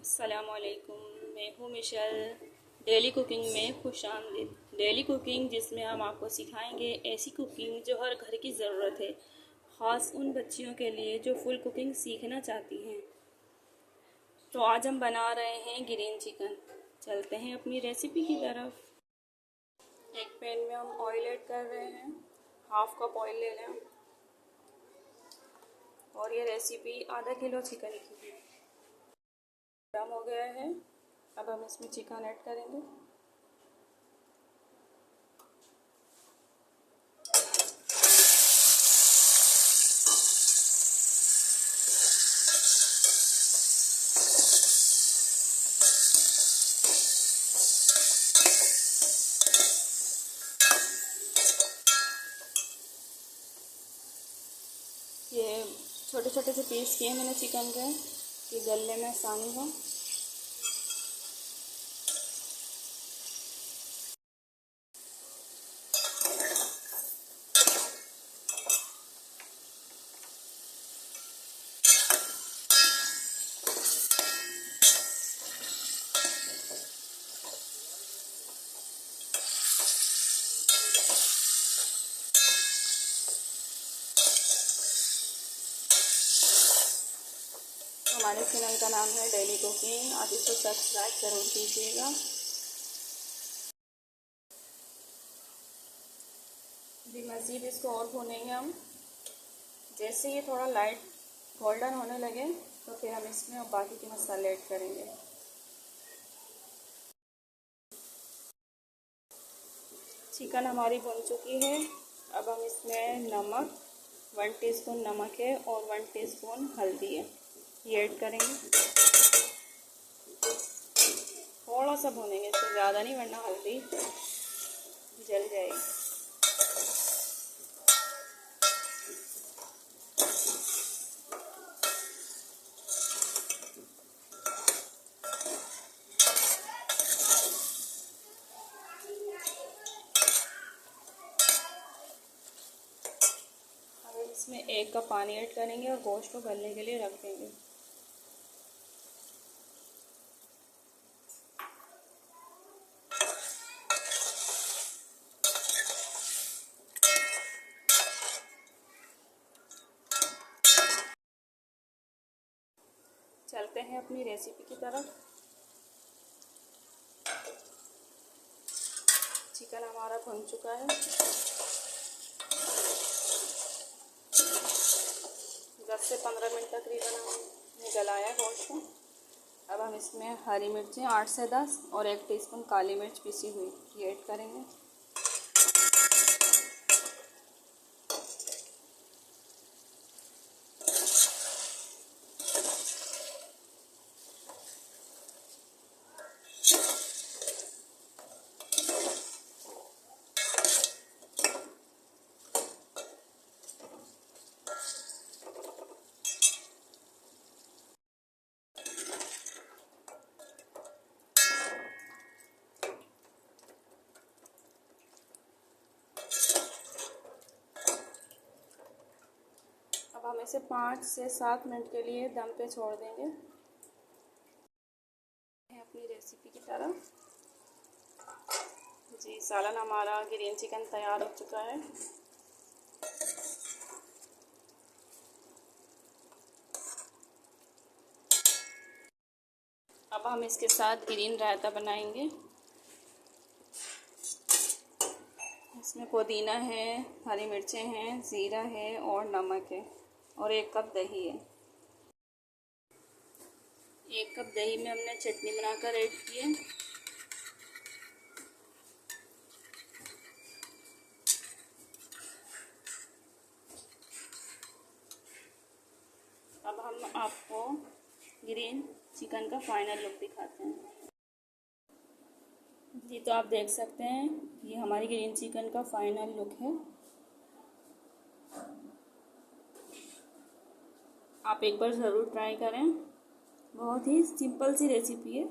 अस्सलामुअलैकुम। मैं हूँ मिशल। डेली कुकिंग में खुशामदीद। डेली कुकिंग जिसमें हम आपको सिखाएंगे ऐसी कुकिंग जो हर घर की ज़रूरत है, ख़ास उन बच्चियों के लिए जो फुल कुकिंग सीखना चाहती हैं। तो आज हम बना रहे हैं ग्रीन चिकन। चलते हैं अपनी रेसिपी की तरफ। एक पैन में हम ऑयल ऐड कर रहे हैं। हाफ कप ऑयल ले लें। और ये रेसिपी आधा किलो चिकन की है। गरम हो गया है। अब हम इसमें चिकन ऐड करेंगे। ये छोटे छोटे से पीस किए मैंने चिकन के कि गलने में आसानी हो। हमारे चैनल का नाम है डेली कुकिंग। आप इसको सब्सक्राइब ज़रूर कीजिएगा। भी मज़ीद इसको और भूनेंगे हम। जैसे ये थोड़ा लाइट गोल्डन होने लगे तो फिर हम इसमें और बाकी के मसाले ऐड करेंगे। चिकन हमारी भुन चुकी है। अब हम इसमें नमक 1 टीस्पून नमक है और 1 टीस्पून हल्दी है, ये ऐड करेंगे। थोड़ा सा भूनेंगे, इससे ज़्यादा नहीं वरना हल्दी जल जाएगी। अब इसमें 1 कप पानी ऐड करेंगे और गोश्त को गलने के लिए रख देंगे। चलते हैं अपनी रेसिपी की तरफ। चिकन हमारा भुन चुका है। 10 से 15 मिनट तकरीबन हमने गलाया गोश्त को। अब हम इसमें हरी मिर्चें 8 से 10 और 1 टीस्पून काली मिर्च पिसी हुई ये ऐड करेंगे। अब हम इसे 5 से 7 मिनट के लिए दम पे छोड़ देंगे। अपनी रेसिपी की तरफ जी, सालन हमारा ग्रीन चिकन तैयार हो चुका है। अब हम इसके साथ ग्रीन रायता बनाएंगे। इसमें पुदीना है, हरी मिर्चें हैं, ज़ीरा है और नमक है और 1 कप दही है। 1 कप दही में हमने चटनी बनाकर ऐड की है। अब हम आपको ग्रीन चिकन का फाइनल लुक दिखाते हैं। जी, तो आप देख सकते हैं ये हमारी ग्रीन चिकन का फाइनल लुक है। आप एक बार ज़रूर ट्राई करें। बहुत ही सिंपल सी रेसिपी है।